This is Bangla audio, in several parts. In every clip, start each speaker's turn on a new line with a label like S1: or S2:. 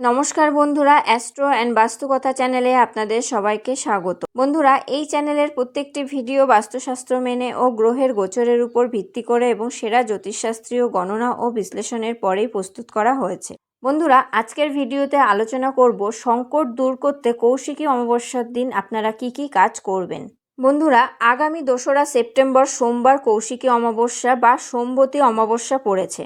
S1: নমস্কার বন্ধুরা, অ্যাস্ট্রো অ্যান্ড বাস্তুকথা চ্যানেলে আপনাদের সবাইকে স্বাগত। বন্ধুরা, এই চ্যানেলের প্রত্যেকটি ভিডিও বাস্তুশাস্ত্র মেনে ও গ্রহের গোচরের উপর ভিত্তি করে এবং সেরা জ্যোতিষশাস্ত্রীয় গণনা ও বিশ্লেষণের পরেই প্রস্তুত করা হয়েছে। বন্ধুরা, আজকের ভিডিওতে আলোচনা করব সংকট দূর করতে কৌশিকী অমাবস্যার দিন আপনারা কি কি কাজ করবেন। বন্ধুরা, আগামী 2রা সেপ্টেম্বর সোমবার কৌশিকী অমাবস্যা বা সোমবতী অমাবস্যা পড়েছে।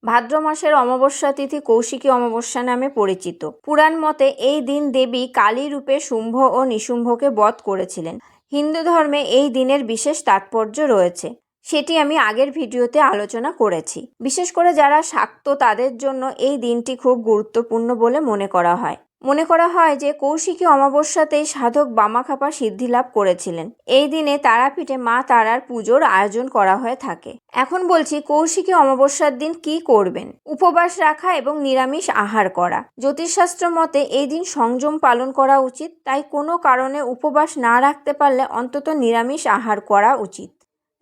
S1: ভাদ্র মাসের অমাবস্যা তিথি কৌশিকী অমাবস্যা নামে পরিচিত। পুরাণ মতে এই দিন দেবী কালী রূপে শুম্ভ ও নিশুম্ভকে বধ করেছিলেন। হিন্দু ধর্মে এই দিনের বিশেষ তাৎপর্য রয়েছে, সেটি আমি আগের ভিডিওতে আলোচনা করেছি। বিশেষ করে যারা শাক্ত তাদের জন্য এই দিনটি খুব গুরুত্বপূর্ণ বলে মনে করা হয় যে কৌশিকী অমাবস্যাতেই সাধক বামাখ্যাপা সিদ্ধি লাভ করেছিলেন। এই দিনে তারাপীঠে মা তারার পুজোর আয়োজন করা হয়ে থাকে। এখন বলছি কৌশিকী অমাবস্যার দিন কি করবেন। উপবাস রাখা এবং নিরামিষ আহার করা। জ্যোতিষশাস্ত্র মতে এই দিন সংযম পালন করা উচিত, তাই কোনো কারণে উপবাস না রাখতে পারলে অন্তত নিরামিষ আহার করা উচিত।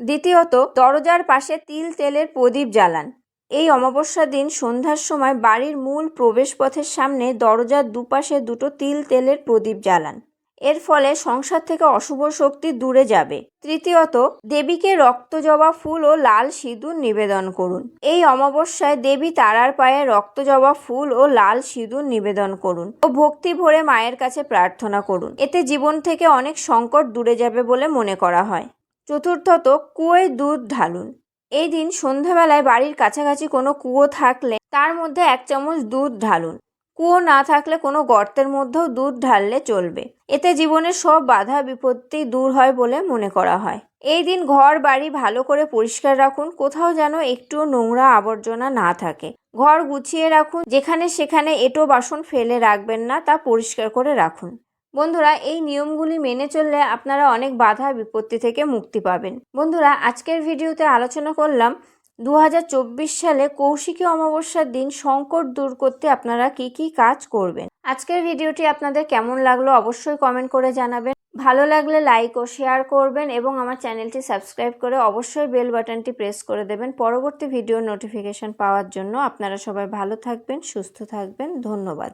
S1: দ্বিতীয়ত, দরজার পাশে তিল তেলের প্রদীপ জ্বালান। এই অমাবস্যার দিন সন্ধ্যার সময় বাড়ির মূল প্রবেশপথের সামনে দরজার দুপাশে দুটো তিল তেলের প্রদীপ জ্বালান। এর ফলে সংসার থেকে অশুভ শক্তি দূরে যাবে। তৃতীয়ত, দেবীকে রক্তজবা ফুল ও লাল সিঁদুর নিবেদন করুন। এই অমাবস্যায় দেবী তারার পায়ে রক্তজবা ফুল ও লাল সিঁদুর নিবেদন করুন ও ভক্তি ভরে মায়ের কাছে প্রার্থনা করুন। এতে জীবন থেকে অনেক সংকট দূরে যাবে বলে মনে করা হয়। চতুর্থত, কুয়োয় দুধ ঢালুন। এই দিন সন্ধ্যাবেলায় বাড়ির কাছাকাছি কোনো কুয়ো থাকলে তার মধ্যে 1 চামচ দুধ ঢালুন। কুয়ো না থাকলে কোনো গর্তের মধ্যেও দুধ ঢাললে চলবে। এতে জীবনের সব বাধা বিপত্তি দূর হয় বলে মনে করা হয়। এই দিন ঘর বাড়ি ভালো করে পরিষ্কার রাখুন, কোথাও যেন একটুও নোংরা আবর্জনা না থাকে। ঘর গুছিয়ে রাখুন, যেখানে সেখানে এঁটো বাসন ফেলে রাখবেন না, তা পরিষ্কার করে রাখুন। বন্ধুরা, এই নিয়মগুলি মেনে চললে আপনারা অনেক বাধা বিপত্তি থেকে মুক্তি পাবেন। বন্ধুরা, আজকের ভিডিওতে আলোচনা করলাম 2024 সালে কৌশিকী অমাবস্যার দিন সংকট দূর করতে আপনারা কি কি কাজ করবেন। আজকের ভিডিওটি আপনাদের কেমন লাগলো অবশ্যই কমেন্ট করে জানাবেন। ভালো লাগলে লাইক ও শেয়ার করবেন এবং আমার চ্যানেলটি সাবস্ক্রাইব করে অবশ্যই বেল বাটনটি প্রেস করে দেবেন পরবর্তী ভিডিওর নোটিফিকেশন পাওয়ার জন্য। আপনারা সবাই ভালো থাকবেন, সুস্থ থাকবেন। ধন্যবাদ।